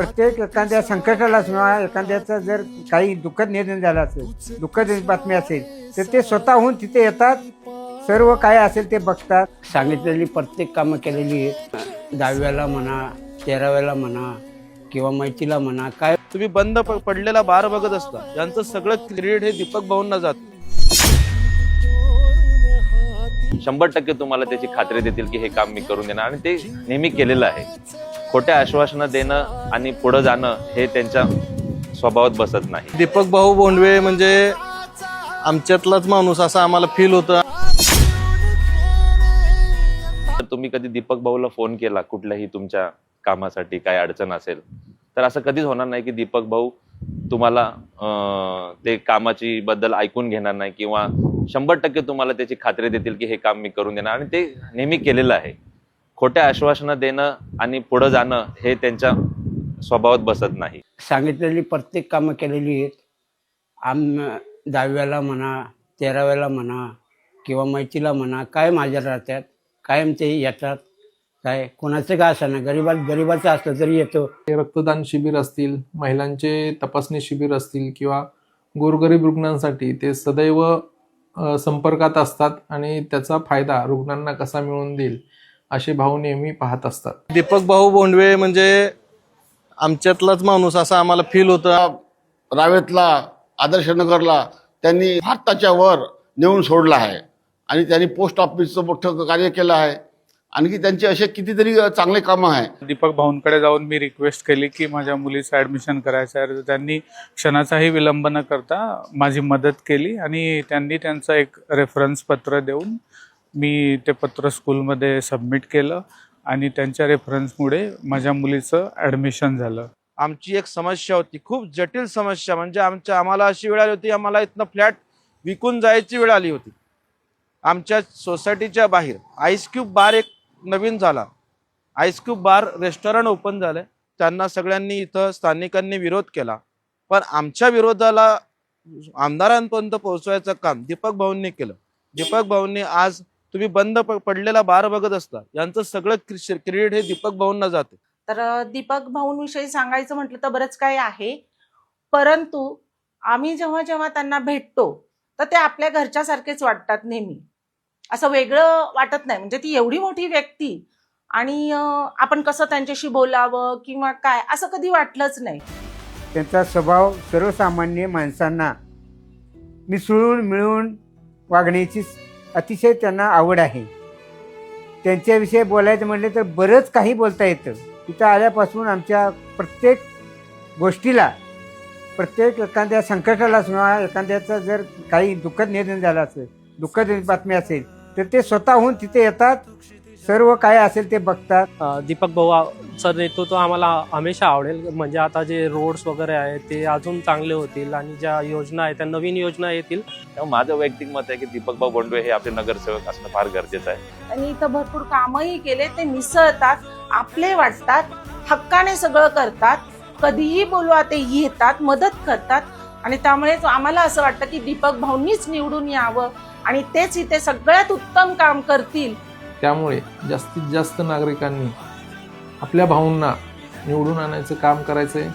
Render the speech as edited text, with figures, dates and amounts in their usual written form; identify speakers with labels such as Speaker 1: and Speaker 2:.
Speaker 1: प्रत्येक एखाद्या संकटाला किंवा एखाद्याचं जर काही दुःखद निधन झालं असेल, दुःखद बातमी असेल, तर ते स्वतःहून तिथे येतात, सर्व काय असेल ते बघतात.
Speaker 2: सांगितलेली प्रत्येक कामं केलेली आहेत. 10व्याला म्हणा, 13व्याला म्हणा किंवा मैतीला म्हणा, काय
Speaker 3: तुम्ही बंद पडलेला बार बघत असता, यांचं सगळं क्रेडिट हे दीपक भाऊंना जातं.
Speaker 4: 100% तुम्हाला त्याची खात्री देतील की हे काम मी करून देणार, आणि ते नेहमी केलेलं आहे. खोट्या आश्वासनं देणं आणि पुढे जाणं हे त्यांच्या स्वभावात बसत नाही.
Speaker 3: दीपक भाऊ बोंडवे म्हणजे आमच्यातलाच माणूस असं आम्हाला फील होतं.
Speaker 4: तर तुम्ही कधी दीपक भाऊला फोन केला कुठल्याही तुमच्या कामासाठी काय अडचण असेल, तर असं कधीच होणार नाही की दीपक भाऊ तुम्हाला ते कामाची बद्दल ऐकून घेणार नाही किंवा 100% तुम्हाला त्याची खात्री देतील की हे काम मी करून देणार, आणि ते नेहमी केलेलं आहे. खोट्या आश्वासनं देणं आणि पुढे जाणं हे त्यांच्या स्वभावात बसत नाही.
Speaker 2: सांगितलेली प्रत्येक कामं केलेली आहेत. 10व्याला म्हणा, 13व्याला म्हणा किंवा मैतीला म्हणा, काय माझ्या राहतात, कायम ते येतात. काय कोणाचं काय असं ना, गरीबाचं असलं तरी येतो.
Speaker 5: रक्तदान शिबिर असतील, महिलांचे तपासणी शिबिर असतील किंवा गोरगरीब रुग्णांसाठी ते सदैव संपर्कात असतात आणि त्याचा फायदा रुग्णांना कसा मिळवून देईल असे भाऊ नेहमी पाहत असतात.
Speaker 3: दीपक भाऊ बोंडवे म्हणजे आमच्यातलाच माणूस असं आम्हाला फील होतं.
Speaker 6: रावेतला, आदर्शनगरला त्यांनी भारताच्या वर नेऊन सोडला आहे आणि त्यांनी पोस्ट ऑफिसचं मोठं कार्य केलं आहे. आणखी त्यांचे असे कितीतरी चांगले कामं आहे.
Speaker 7: दीपक भाऊंकडे जाऊन मी रिक्वेस्ट केली की माझ्या मुलीचं ॲडमिशन करायचं आहे, तर त्यांनी क्षणाचाही विलंब न करता माझी मदत केली आणि त्यांनी त्यांचं एक रेफरन्स पत्र देऊन मी ते पत्र स्कूलमध्ये सबमिट केलं आणि त्यांच्या रेफरन्समुळे माझ्या मुलीचं ॲडमिशन झालं.
Speaker 3: आमची एक समस्या होती, खूप जटिल समस्या. म्हणजे आम्हाला अशी वेळ आली होती, आम्हाला इथनं फ्लॅट विकून जायची वेळ आली होती. आमच्या सोसायटीच्या बाहेर आईसक्यूब बार एक नवीन झाला, आईसक्यूब बार रेस्टॉरंट ओपन झालं. त्यांना सगळ्यांनी इथं स्थानिकांनी विरोध केला, पण आमच्या विरोधाला आमदारांपर्यंत पोहोचवायचं काम दीपक भाऊंनी केलं. दीपक भाऊंनी आज तुम्ही बंद पडलेला बार बघत असता, यांचं सगळं क्रेडिट हे दीपक भाऊंना जाते.
Speaker 8: तर दीपक भाऊंविषयी सांगायचं म्हटलं तर बरंच काही आहे, परंतु आम्ही जेव्हा जेव्हा त्यांना भेटतो तर ते आपल्या घरच्यासारखेच वाटतात. नेहमी असं वेगळं वाटत नाही. म्हणजे ती एवढी मोठी व्यक्ती आणि आपण कसं त्यांच्याशी बोलावं किंवा काय असं कधी वाटलंच नाही.
Speaker 1: त्यांचा स्वभाव सर्वसामान्य माणसांना मिसळून मिळून वागण्याची अतिशय त्यांना आवड आहे. त्यांच्याविषयी बोलायचं म्हटलं तर बरंच काही बोलता येतं. तिथं आल्यापासून आमच्या प्रत्येक गोष्टीला, प्रत्येक एखाद्या संकटाला किंवा एखाद्याचं जर काही दुःखद निधन झालं असेल, दुःखद बातमी असेल, तर ते स्वतःहून तिथे येतात, सर्व काय असेल ते बघतात.
Speaker 9: दीपक भाऊचं नेतृत्व आम्हाला हमेशा आवडेल. म्हणजे आता जे रोड्स वगैरे आहेत ते अजून चांगले होतील आणि ज्या योजना आहेत त्या नवीन योजना येतील.
Speaker 4: त्यामुळे माझं वैयक्तिक मत आहे की दीपक भाऊ बोंडवे हे आपले नगरसेवक असणं फार गरजेचं आहे.
Speaker 8: आणि इथं भरपूर कामही केले. ते मिसळतात, आपले वाटतात, हक्काने सगळं करतात. कधीही बोलवा ते येतात, मदत करतात. आणि त्यामुळे आम्हाला असं वाटतं की दीपक भाऊंनीच निवडून यावं आणि तेच इथे सगळ्यात उत्तम काम करतील.
Speaker 5: त्यामुळे जास्तीत जास्त नागरिकांनी आपल्या भाऊंना निवडून आणायचं काम करायचंय.